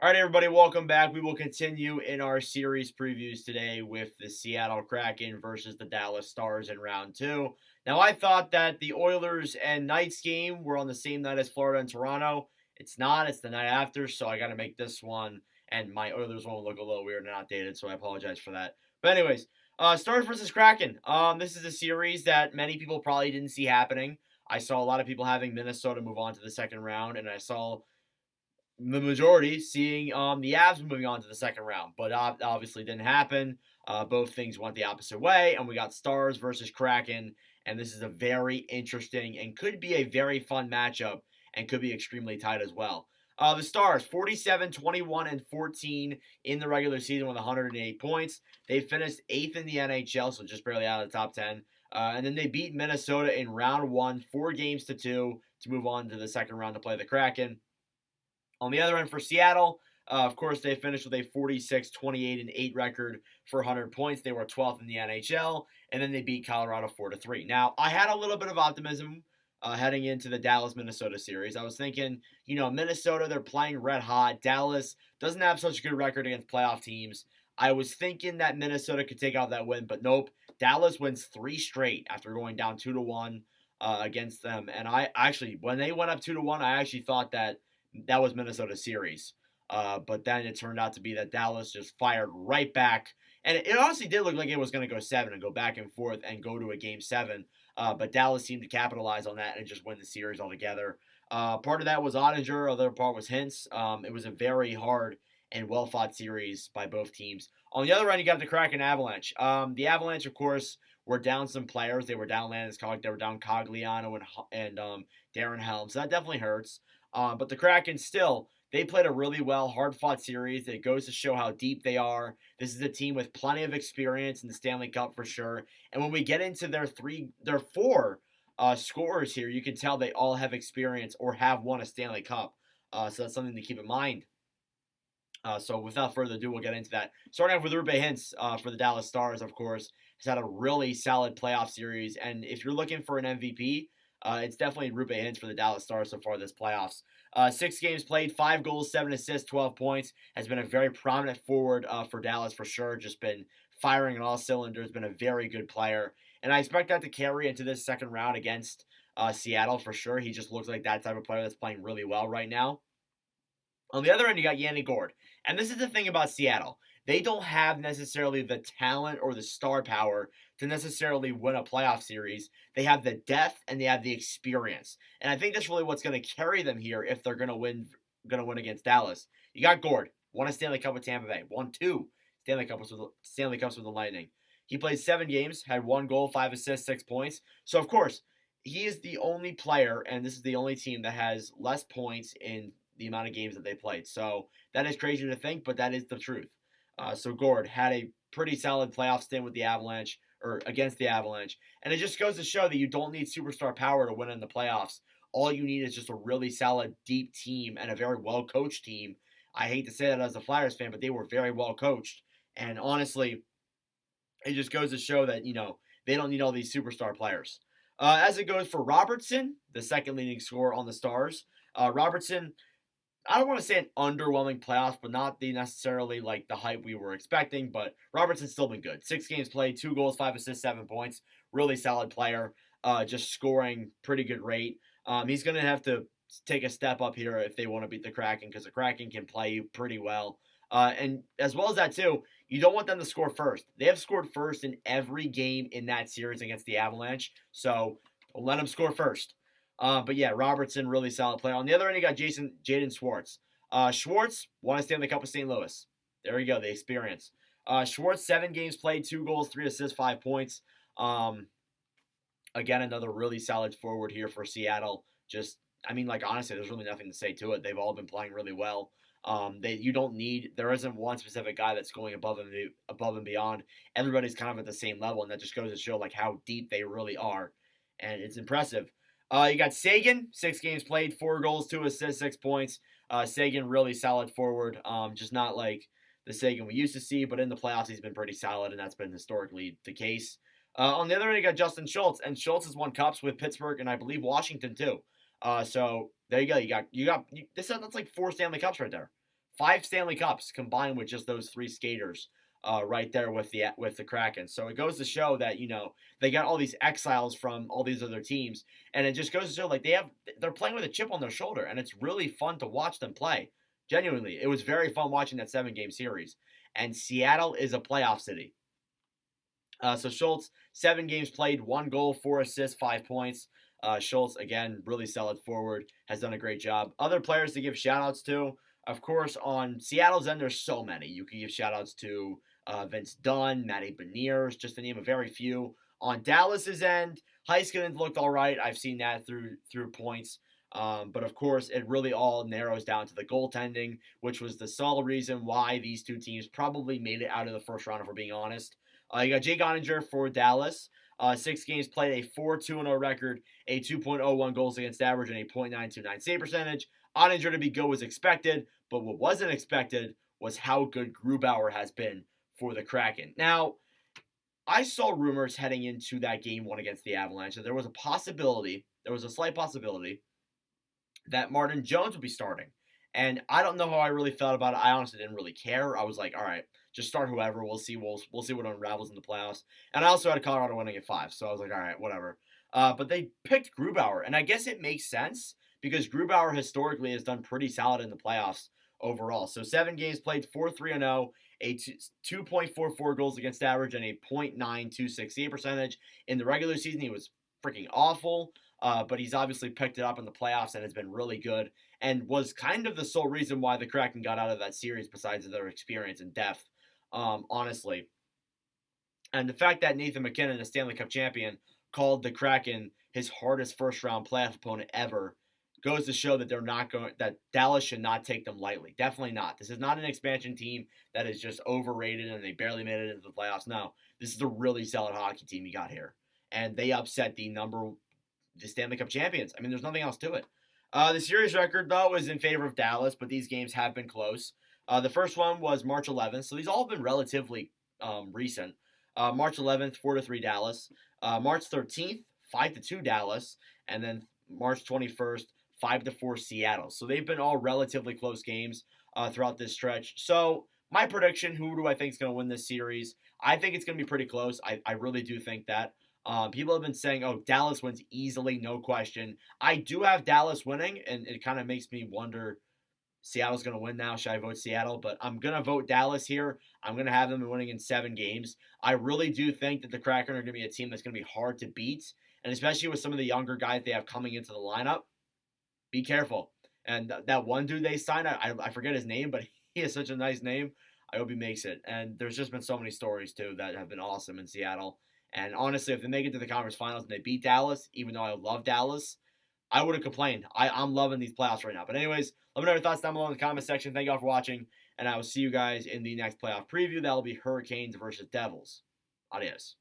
All right, everybody, welcome back. We will continue in our series previews today with the Seattle Kraken versus the Dallas Stars in round two. Now, I thought that the Oilers and Knights game were on the same night as Florida and Toronto. It's not, it's the night after, so I got to make this one, and my Oilers one will look a little weird and outdated, so I apologize for that. But, anyways, Stars versus Kraken. This is a series that many people probably didn't see happening. I saw a lot of people having Minnesota move on to the second round, and I saw the majority seeing the Avs moving on to the second round, but obviously didn't happen. Both things went the opposite way, and we got Stars versus Kraken, and this is a very interesting and could be a very fun matchup and could be extremely tight as well. The Stars, 47, 21, and 14 in the regular season with 108 points. They finished 8th in the NHL, so just barely out of the top 10. And then they beat Minnesota in round one, 4-2, to move on to the second round to play the Kraken. On the other end for Seattle, of course, they finished with a 46, 28, and 8 record for 100 points. They were 12th in the NHL, and then they beat Colorado 4-3. Now, I had a little bit of optimism heading into the Dallas-Minnesota series. I was thinking, Minnesota, they're playing red hot. Dallas doesn't have such a good record against playoff teams. I was thinking that Minnesota could take out that win, but nope. Dallas wins 3 straight after going down 2-1 against them. And I actually, when they went up 2-1, I actually thought that was Minnesota's series. But then it turned out to be that Dallas just fired right back. And it honestly did look like it was going to go 7 and go back and forth and go to a game 7. But Dallas seemed to capitalize on that and just win the series altogether. Part of that was Ottinger, other part was Hintz. It was a very hard and well fought series by both teams. On the other end, you got the Kraken Avalanche. The Avalanche, of course, were down some players. They were down Landeskog, they were down Cogliano and Darren Helm. So that definitely hurts. But the Kraken still, they played a really well, hard-fought series. It goes to show how deep they are. This is a team with plenty of experience in the Stanley Cup for sure. And when we get into their four scorers here, you can tell they all have experience or have won a Stanley Cup. So that's something to keep in mind. So without further ado, we'll get into that. Starting off with Roope Hintz for the Dallas Stars, of course, has had a really solid playoff series. And if you're looking for an MVP, it's definitely Roope Hintz for the Dallas Stars so far this playoffs. 6 games played, 5 goals, 7 assists, 12 points. Has been a very prominent forward for Dallas for sure. Just been firing on all cylinders. Been a very good player. And I expect that to carry into this second round against Seattle for sure. He just looks like that type of player that's playing really well right now. On the other end, you got Yanni Gourde. And this is the thing about Seattle. They don't have necessarily the talent or the star power to necessarily win a playoff series. They have the depth and they have the experience. And I think that's really what's going to carry them here if they're going to win against Dallas. You got Gourde, won a Stanley Cup with Tampa Bay, won 2 Stanley Cups with the Lightning. He played 7 games, had 1 goal, 5 assists, 6 points. So of course, he is the only player, and this is the only team that has less points in the amount of games that they played. So that is crazy to think, but that is the truth. So Gourde had a pretty solid playoff stint with the Avalanche, or against the Avalanche. And it just goes to show that you don't need superstar power to win in the playoffs. All you need is just a really solid, deep team and a very well-coached team. I hate to say that as a Flyers fan, but they were very well-coached. And honestly, it just goes to show that, they don't need all these superstar players. As it goes for Robertson, the second leading scorer on the Stars, Robertson, I don't want to say an underwhelming playoff, but not the necessarily like the hype we were expecting. But Robertson's still been good. 6 games played, 2 goals, 5 assists, 7 points. Really solid player. Just scoring pretty good rate. He's going to have to take a step up here if they want to beat the Kraken, because the Kraken can play pretty well. And as well as that too, you don't want them to score first. They have scored first in every game in that series against the Avalanche. So let them score first. But yeah, Robertson, really solid player. On the other end, you got Jaden Schwartz. Schwartz won a Stanley Cup with St. Louis. There you go, the experience. Schwartz, 7 games played, 2 goals, 3 assists, 5 points. Again, another really solid forward here for Seattle. Honestly, there's really nothing to say to it. They've all been playing really well. There isn't one specific guy that's going above and beyond. Everybody's kind of at the same level, and that just goes to show like how deep they really are. And it's impressive. You got Sagan, 6 games played, 4 goals, 2 assists, 6 points. Sagan, really solid forward. Just not like the Sagan we used to see, but in the playoffs he's been pretty solid, and that's been historically the case. On the other end, you got Justin Schultz, and Schultz has won cups with Pittsburgh and I believe Washington too. So there you go. That's like 4 Stanley Cups right there 5 Stanley Cups combined with just those 3 skaters right there with the Kraken. So it goes to show that they got all these exiles from all these other teams, and it just goes to show like they're playing with a chip on their shoulder, and it's really fun to watch them play. Genuinely, it was very fun watching that 7-game series. And Seattle is a playoff city. So Schultz, 7 games played, 1 goal, 4 assists, 5 points. Schultz, again, really solid forward, has done a great job. Other players to give shout-outs to, of course, on Seattle's end, there's so many. You can give shout-outs to Vince Dunn, Matty Beniers, just to name a very few. On Dallas's end, Heiskanen looked all right. I've seen that through points. But of course, it really all narrows down to the goaltending, which was the sole reason why these two teams probably made it out of the first round, if we're being honest. You got Jake Oettinger for Dallas. 6 games played, a 4-2-0 record, a 2.01 goals against average, and a .929 save percentage. Oettinger to be good was expected, but what wasn't expected was how good Grubauer has been for the Kraken. Now, I saw rumors heading into that game 1 against the Avalanche that there was a slight possibility, that Martin Jones would be starting. And I don't know how I really felt about it. I honestly didn't really care. I was like, all right, just start whoever. We'll see. We'll see what unravels in the playoffs. And I also had Colorado winning at 5, so I was like, all right, whatever. But they picked Grubauer, and I guess it makes sense because Grubauer historically has done pretty solid in the playoffs overall. So 7 games played, 4-3-0, a 2.44 goals against average, and a .926 save percentage. In the regular season, he was freaking awful. But he's obviously picked it up in the playoffs and has been really good and was kind of the sole reason why the Kraken got out of that series besides their experience and depth, honestly. And the fact that Nathan MacKinnon, a Stanley Cup champion, called the Kraken his hardest first-round playoff opponent ever goes to show that that Dallas should not take them lightly. Definitely not. This is not an expansion team that is just overrated and they barely made it into the playoffs. No, this is a really solid hockey team you got here. And they upset the Stanley Cup champions. I mean, there's nothing else to it. The series record, though, is in favor of Dallas, but these games have been close. The first one was March 11th, so these all have been relatively recent. March 11th, 4-3 Dallas. March 13th, 5-2 Dallas. And then March 21st, 5-4 Seattle. So they've been all relatively close games throughout this stretch. So my prediction, who do I think is going to win this series? I think it's going to be pretty close. I really do think that. People have been saying, oh, Dallas wins easily, no question. I do have Dallas winning, and it kind of makes me wonder, Seattle's going to win now. Should I vote Seattle? But I'm going to vote Dallas here. I'm going to have them winning in 7 games. I really do think that the Kraken are going to be a team that's going to be hard to beat, and especially with some of the younger guys they have coming into the lineup. Be careful. And that one dude they signed, I forget his name, but he has such a nice name. I hope he makes it. And there's just been so many stories, too, that have been awesome in Seattle. And honestly, if they make it to the conference finals and they beat Dallas, even though I love Dallas, I would have complained. I'm loving these playoffs right now. But anyways, let me know your thoughts down below in the comment section. Thank you all for watching, and I will see you guys in the next playoff preview. That will be Hurricanes versus Devils. Adios.